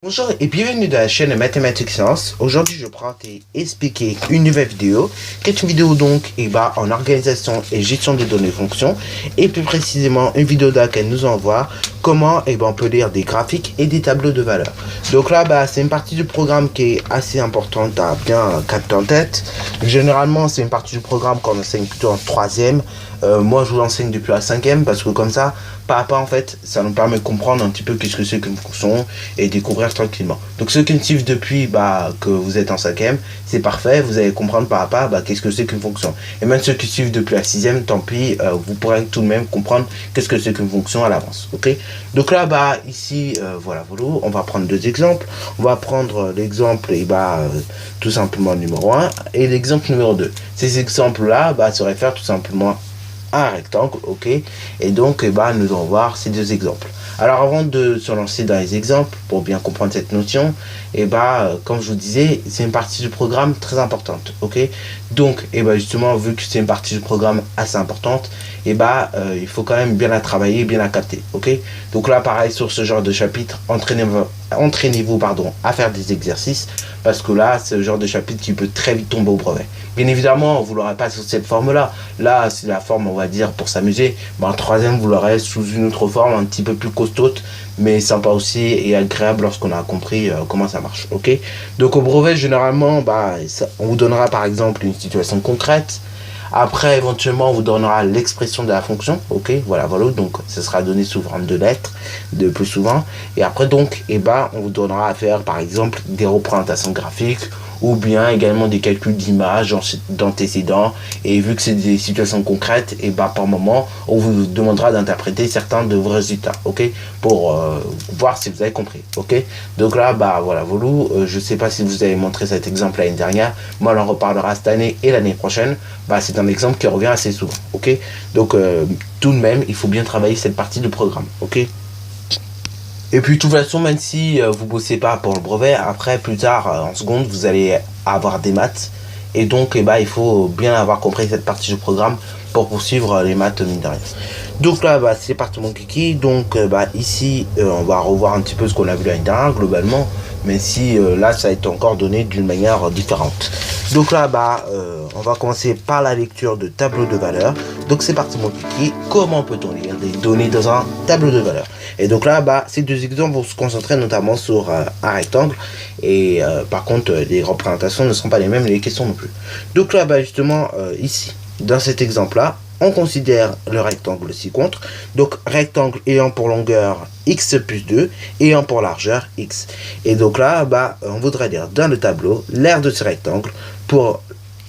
Bonjour et bienvenue dans la chaîne Mathématiques Sciences. Aujourd'hui, je prends et expliquer une nouvelle vidéo, qui est une vidéo donc en organisation et gestion des données fonctions, et plus précisément une vidéo dans laquelle nous allons voir comment on peut lire des graphiques et des tableaux de valeur. Donc là, c'est une partie du programme qui est assez importante à bien capter en tête. Généralement, c'est une partie du programme qu'on enseigne plutôt en troisième. Moi, je vous l'enseigne depuis la cinquième parce que comme ça, pas à pas, en fait, ça nous permet de comprendre un petit peu qu'est-ce que c'est qu'une fonction et découvrir tranquillement. Donc, ceux qui me suivent depuis que vous êtes en cinquième, c'est parfait, vous allez comprendre pas à pas qu'est-ce que c'est qu'une fonction. Et même ceux qui suivent depuis la sixième, tant pis, vous pourrez tout de même comprendre qu'est-ce que c'est qu'une fonction à l'avance. Ok. Donc là, ici, voilà, on va prendre deux exemples. On va prendre l'exemple, tout simplement numéro 1 et l'exemple numéro 2. Ces exemples-là se réfèrent tout simplement un rectangle, ok, et donc nous allons voir ces deux exemples. Alors avant de se lancer dans les exemples, pour bien comprendre cette notion, comme je vous disais, c'est une partie du programme très importante, ok. Donc justement, vu que c'est une partie du programme assez importante, il faut quand même bien la travailler, bien la capter, ok. Donc là, pareil, sur ce genre de chapitre, entraînez-vous à faire des exercices, parce que là, c'est le genre de chapitre qui peut très vite tomber au brevet. Bien évidemment, vous ne l'aurez pas sous cette forme-là. Là, c'est la forme, on va dire, pour s'amuser. En troisième, vous l'aurez sous une autre forme, un petit peu plus costaud, mais sympa aussi et agréable lorsqu'on a compris comment ça marche. Ok. Donc au brevet, généralement, on vous donnera par exemple une situation concrète. Après, éventuellement, on vous donnera l'expression de la fonction. Ok, voilà. Donc, ce sera donné sous forme de lettres, de plus souvent. Et après, donc, on vous donnera à faire, par exemple, des représentations graphiques ou bien également des calculs d'images d'antécédents. Et vu que c'est des situations concrètes, par moment, on vous demandera d'interpréter certains de vos résultats. Ok, pour voir si vous avez compris. Ok, donc là, je sais pas si vous avez montré cet exemple l'année dernière. Moi, on en reparlera cette année et l'année prochaine. C'est un exemple qui revient assez souvent, ok. Donc tout de même, il faut bien travailler cette partie du programme, ok. Et puis de toute façon, même si vous bossez pas pour le brevet, après plus tard en seconde, vous allez avoir des maths, et donc il faut bien avoir compris cette partie du programme pour poursuivre les maths mine de rien. Donc là, c'est parti mon kiki. Donc ici, on va revoir un petit peu ce qu'on a vu l'année dernière globalement, mais si là, ça a été encore donné d'une manière différente. Donc là, on va commencer par la lecture de tableau de valeur. Donc c'est parti mon kiki. Comment peut-on lire des données dans un tableau de valeur? Et donc là, ces deux exemples vont se concentrer notamment sur un rectangle. Et par contre, les représentations ne seront pas les mêmes, les questions non plus. Donc là, justement, ici, dans cet exemple-là, on considère le rectangle ci-contre. Donc, rectangle ayant pour longueur x plus 2, ayant pour largeur x. Et donc là, on voudrait dire dans le tableau l'aire de ce rectangle pour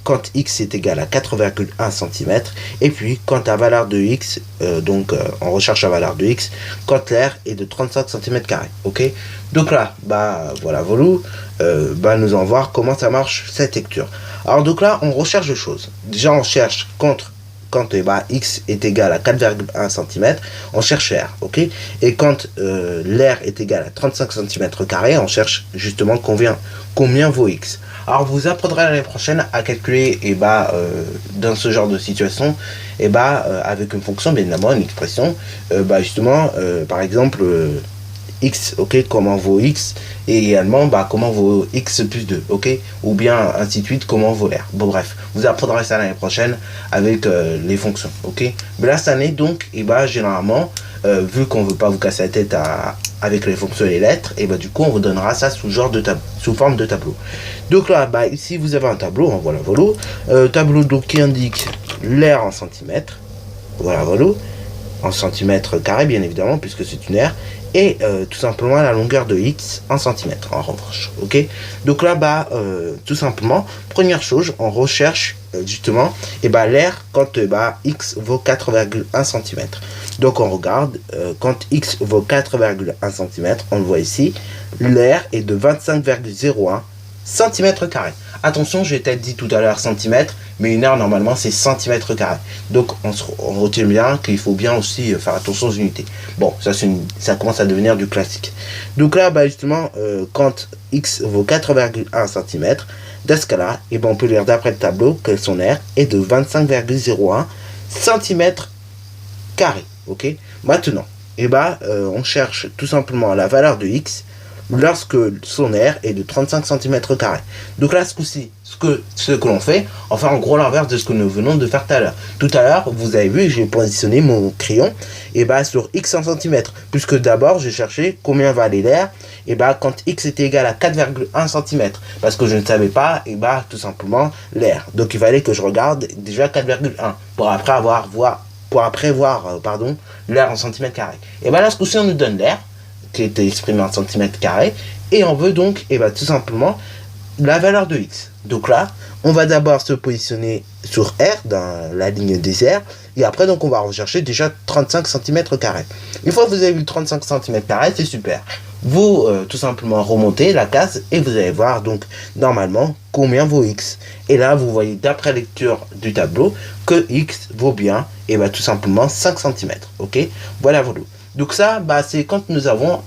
quand x est égal à 4,1 cm. Et puis, quand la valeur de x, on recherche la valeur de x, quand l'aire est de 35 cm². Ok. Donc là, nous allons voir comment ça marche cette lecture. Alors donc là, on recherche deux choses. Déjà, on cherche quand x est égal à 4,1 cm, on cherche r, ok. Et quand l'aire est égal à 35 cm², on cherche justement combien vaut x. Alors vous apprendrez l'année prochaine à calculer dans ce genre de situation avec une fonction, bien évidemment, une expression, par exemple x, ok, comment vaut x, et également comment vaut x plus 2, ok, ou bien ainsi de suite, comment vaut l'air. Bon bref, vous apprendrez ça l'année prochaine avec les fonctions, ok. Mais là cette année donc, généralement, vu qu'on veut pas vous casser la tête avec les fonctions et les lettres, du coup on vous donnera ça sous forme de tableau. Donc là, ici vous avez un tableau, tableau donc qui indique l'aire en centimètres, en centimètres carrés bien évidemment puisque c'est une aire, et tout simplement la longueur de x en centimètres en revanche, ok. Donc là tout simplement, première chose, on recherche justement l'aire quand x vaut 4,1 cm. Donc on regarde quand x vaut 4,1 cm, on le voit ici, l'aire est de 25,01 cm². Attention, j'ai peut-être dit tout à l'heure centimètres, mais une aire normalement c'est cm². Donc on retient bien qu'il faut bien aussi faire attention aux unités. Bon, ça commence à devenir du classique. Donc là, justement, quand x vaut 4,1 cm, dans ce cas-là, on peut lire d'après le tableau que son aire est de 25,01 cm². Ok. Maintenant, on cherche tout simplement la valeur de x lorsque son aire est de 35 cm². Donc là, ce coup-ci, ce que l'on fait, enfin en gros l'inverse de ce que nous venons de faire tout à l'heure. Tout à l'heure, vous avez vu, j'ai positionné mon crayon sur x en centimètres, puisque d'abord j'ai cherché combien valait l'aire quand x était égal à 4,1 cm, parce que je ne savais pas tout simplement l'aire. Donc il fallait que je regarde déjà 4,1 pour après voir l'aire en centimètres carrés. Et là, ce coup-ci, on nous donne l'aire qui était exprimé en centimètres carrés, et on veut donc tout simplement la valeur de x. Donc là, on va d'abord se positionner sur R dans la ligne des R, et après donc on va rechercher déjà 35 cm². Une fois que vous avez vu 35 cm², c'est super. Vous tout simplement remontez la case et vous allez voir donc normalement combien vaut x. Et là vous voyez d'après lecture du tableau que x vaut bien tout simplement 5 cm. Ok, voilà. Donc ça c'est quand nous avons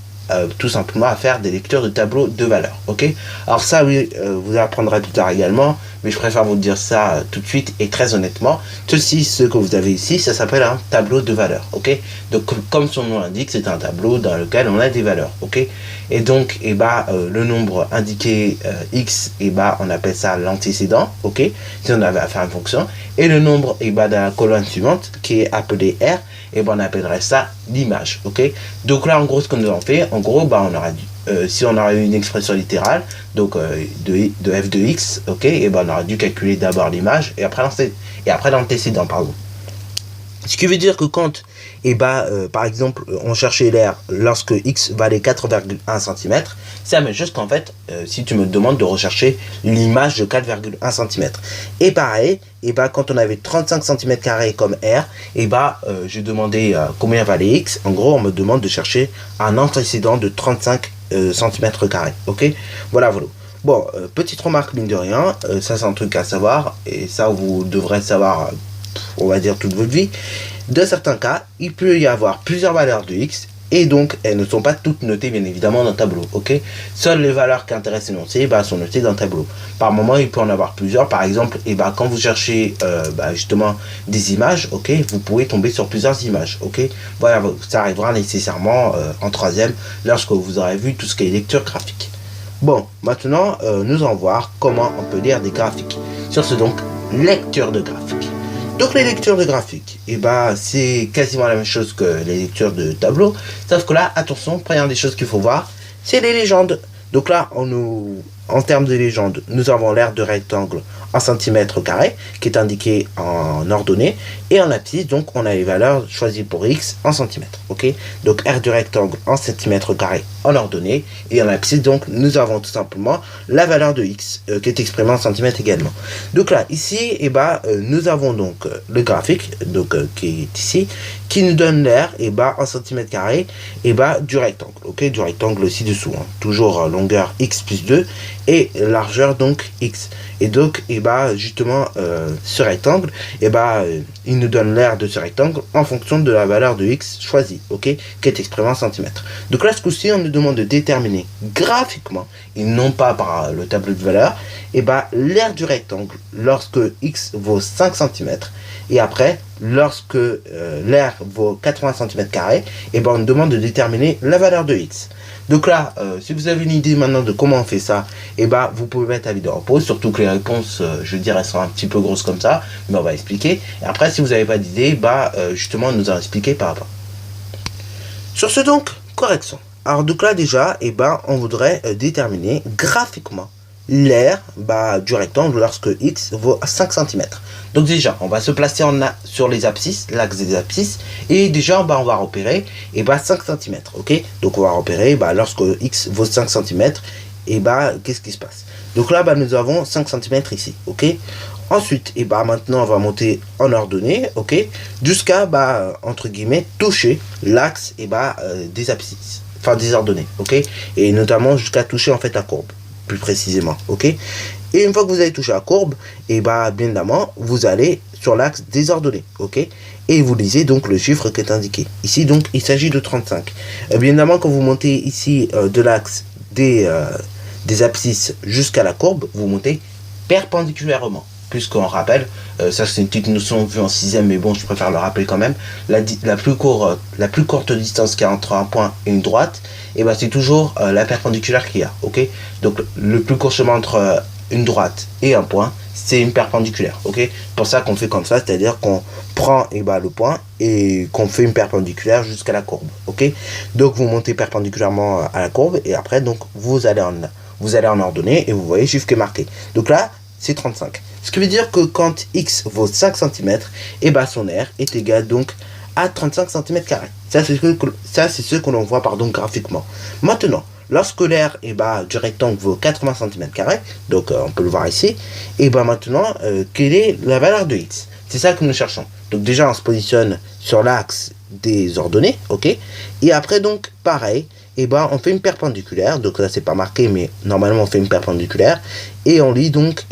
tout simplement à faire des lectures de tableau de valeurs. Ok, alors ça oui, vous apprendrez plus tard également, mais je préfère vous dire ça tout de suite et très honnêtement. Ce que vous avez ici, ça s'appelle un tableau de valeurs. Ok, donc comme son nom l'indique, c'est un tableau dans lequel on a des valeurs. Ok, et donc le nombre indiqué x, on appelle ça l'antécédent. Ok, si on avait à faire une fonction, et le nombre de la colonne suivante qui est appelé r, on appellerait ça l'image. Ok, donc là en gros ce que nous avons fait, en gros on aura dû si on aurait eu une expression littérale donc de f de x, ok, on aurait dû calculer d'abord l'image et après l'antécédent, pardon. Ce qui veut dire que quand par exemple on cherchait l'aire lorsque x valait 4,1 cm, c'est la même chose qu'en fait si tu me demandes de rechercher l'image de 4,1 cm. Et pareil, quand on avait 35 cm² comme R, j'ai demandé combien valait x. En gros on me demande de chercher un antécédent de 35 cm². Ok, voilà. Bon, petite remarque mine de rien, ça c'est un truc à savoir, et ça vous devrez savoir on va dire toute votre vie. Dans certains cas, il peut y avoir plusieurs valeurs de x, et donc elles ne sont pas toutes notées bien évidemment dans le tableau. Ok, seules les valeurs qui intéressent l'énoncé sont notées dans le tableau. Par moment il peut en avoir plusieurs. Par exemple quand vous cherchez justement des images, ok, vous pouvez tomber sur plusieurs images. Ok, voilà, ça arrivera nécessairement en troisième lorsque vous aurez vu tout ce qui est lecture graphique. Bon, maintenant nous allons voir comment on peut lire des graphiques. Sur ce donc, lecture de graphiques. Donc les lectures de graphiques, c'est quasiment la même chose que les lectures de tableau, sauf que là, attention, première des choses qu'il faut voir, c'est les légendes. Donc là, en termes de légendes, nous avons l'aire de rectangle en centimètres carrés, qui est indiqué en ordonnée, et en abscisse, donc on a les valeurs choisies pour x en centimètres. Ok, donc aire du rectangle en centimètres carrés en ordonnée, et en abscisse, donc nous avons tout simplement la valeur de x qui est exprimée en centimètres également. Donc là, ici, nous avons donc le graphique qui est ici, qui nous donne l'aire en centimètres carrés du rectangle. Ok, du rectangle ci-dessous, toujours longueur x plus 2 et largeur donc x. Et donc justement ce rectangle il nous donne l'aire de ce rectangle en fonction de la valeur de x choisie, ok, qui est exprimée en centimètres. Donc là ce coup-ci on nous demande de déterminer graphiquement et non pas par le tableau de valeur l'aire du rectangle lorsque x vaut 5 cm, et après lorsque l'aire vaut 80 cm², on nous demande de déterminer la valeur de x. Donc là, si vous avez une idée maintenant de comment on fait ça, vous pouvez mettre la vidéo en pause, surtout que les réponses, je dirais, sont un petit peu grosses comme ça, mais on va expliquer. Et après, si vous n'avez pas d'idée, justement, nous allons expliquer par rapport. Sur ce donc, correction. Alors donc là déjà, on voudrait déterminer graphiquement l'aire du rectangle lorsque x vaut 5 cm. Donc déjà, on va se placer sur les abscisses, l'axe des abscisses, et déjà on va repérer 5 cm. Ok, donc on va repérer lorsque x vaut 5 cm, qu'est-ce qui se passe? Donc là nous avons 5 cm ici. Ok, ensuite maintenant on va monter en ordonnée, ok, jusqu'à entre guillemets toucher l'axe des abscisses, enfin des ordonnées, ok, et notamment jusqu'à toucher en fait la courbe plus précisément. Ok, et une fois que vous avez touché la courbe, bien évidemment vous allez sur l'axe des ordonnées. Ok, et vous lisez donc le chiffre qui est indiqué ici. Donc il s'agit de 35. Bien évidemment quand vous montez ici de l'axe des abscisses jusqu'à la courbe, vous montez perpendiculairement. puisqu'on rappelle, ça c'est une petite notion vue en 6ème, mais bon, je préfère le rappeler quand même, la plus courte distance qu'il y a entre un point et une droite, et ben c'est toujours la perpendiculaire qu'il y a, ok. Donc le plus court chemin entre une droite et un point, c'est une perpendiculaire, ok. Pour ça qu'on fait comme ça, c'est-à-dire qu'on prend le point et qu'on fait une perpendiculaire jusqu'à la courbe, ok. Donc vous montez perpendiculairement à la courbe et après donc vous allez en ordonnée et vous voyez le chiffre qui est marqué. Donc là, c'est 35. Ce qui veut dire que quand x vaut 5 cm, et ben son R est égal donc à 35 cm². Ça c'est ce que l'on voit graphiquement. Maintenant, lorsque l'air du rectangle vaut 80 cm², donc on peut le voir ici, et ben maintenant, quelle est la valeur de x? C'est ça que nous cherchons. Donc déjà, on se positionne sur l'axe des ordonnées, ok. Et après donc, pareil, on fait une perpendiculaire. Donc là, c'est pas marqué, mais normalement, on fait une perpendiculaire. Et on lit donc,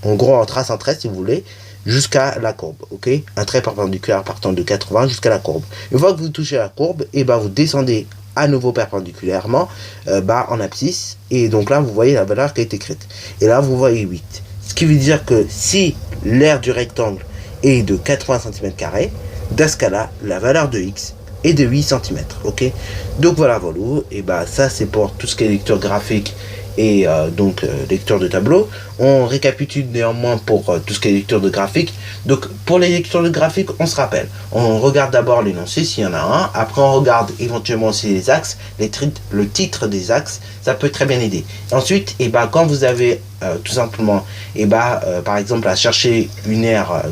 en gros, on trace un trait, si vous voulez, jusqu'à la courbe, ok. Un trait perpendiculaire partant de 80 jusqu'à la courbe. Une fois que vous touchez la courbe, vous descendez à nouveau perpendiculairement en abscisse. Et donc là, vous voyez la valeur qui est écrite. Et là, vous voyez 8. Ce qui veut dire que si l'aire du rectangle est de 80 cm², dans ce cas-là, la valeur de x est de 8 cm, ok. Donc voilà, et ça c'est pour tout ce qui est lecture graphique et lecture de tableau. On récapitule néanmoins pour tout ce qui est lecture de graphique. Donc pour les lectures de graphique, on se rappelle, on regarde d'abord l'énoncé s'il y en a un, après on regarde éventuellement aussi les axes, le titre des axes, ça peut très bien aider. Ensuite, quand vous avez tout simplement par exemple à chercher une aire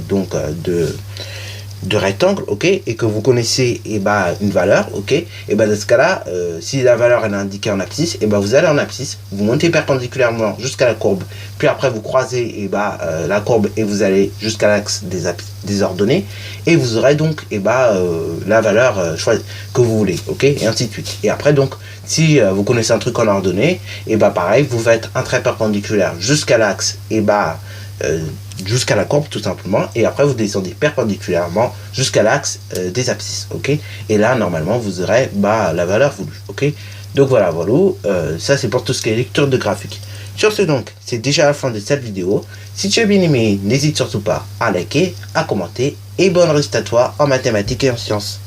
de rectangle, ok, et que vous connaissez une valeur, ok, et dans ce cas là, si la valeur est indiquée en abscisse, vous allez en abscisse, vous montez perpendiculairement jusqu'à la courbe, puis après vous croisez la courbe et vous allez jusqu'à l'axe des ordonnées, et vous aurez donc la valeur que vous voulez, ok, et ainsi de suite. Et après donc, si vous connaissez un truc en ordonnée, pareil, vous faites un trait perpendiculaire jusqu'à l'axe jusqu'à la courbe tout simplement, et après vous descendez perpendiculairement jusqu'à l'axe des abscisses, ok. Et là normalement vous aurez la valeur voulue, ok. Donc voilà, ça c'est pour tout ce qui est lecture de graphique. Sur ce donc, c'est déjà la fin de cette vidéo. Si tu as bien aimé, n'hésite surtout pas à liker, à commenter, et bonne réussite à toi en mathématiques et en sciences.